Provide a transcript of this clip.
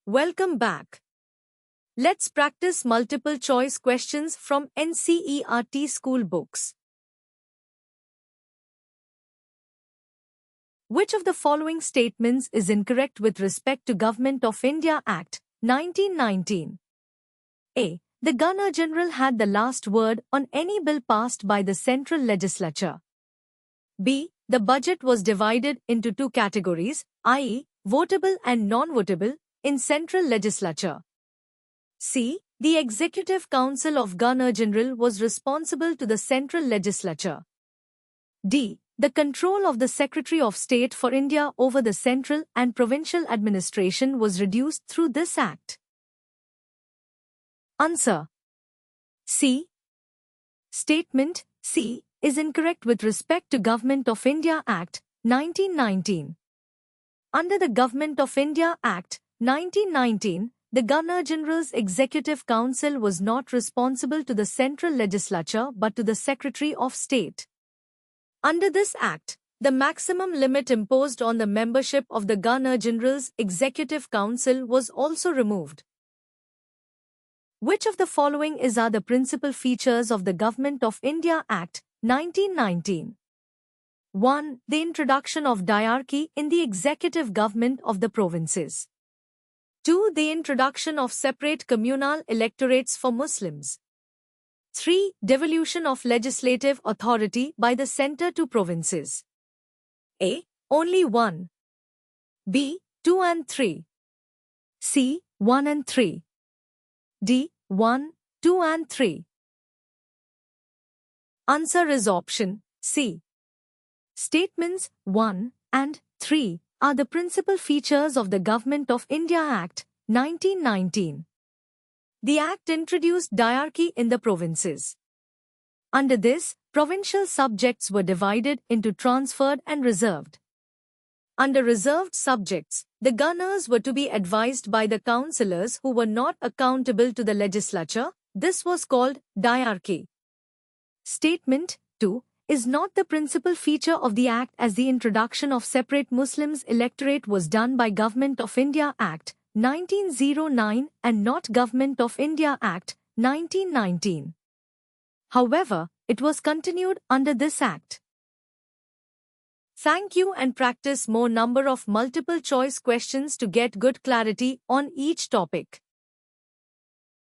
Welcome back. Let's practice multiple choice questions from NCERT school books. Which of the following statements is incorrect with respect to Government of India Act, 1919? A. The Governor-General had the last word on any bill passed by the central legislature. B. The budget was divided into two categories, i.e., votable and non-votable, in central legislature. C. The Executive Council of Governor-General was responsible to the central legislature. D. The control of the Secretary of State for India over the central and provincial administration was reduced through this act. Answer. C. Statement C is incorrect with respect to Government of India Act, 1919. Under the Government of India Act, 1919, the Governor-General's Executive Council was not responsible to the central legislature but to the Secretary of State. Under this Act, the maximum limit imposed on the membership of the Governor-General's Executive Council was also removed. Which of the following are the principal features of the Government of India Act, 1919? 1. The introduction of diarchy in the executive government of the provinces. 2. The introduction of separate communal electorates for Muslims. 3. Devolution of legislative authority by the centre to provinces. A. Only 1. B. 2 and 3. C. 1 and 3. D. 1, 2 and 3. Answer is option C. Statements 1 and 3 are the principal features of the Government of India Act, 1919. The Act introduced diarchy in the provinces. Under this, provincial subjects were divided into transferred and reserved. Under reserved subjects, the governors were to be advised by the councillors who were not accountable to the legislature. This was called diarchy. Statement 2 is not the principal feature of the Act, as the introduction of separate Muslims electorate was done by Government of India Act, 1909 and not Government of India Act, 1919. However, it was continued under this Act. Thank you, and practice more number of multiple choice questions to get good clarity on each topic.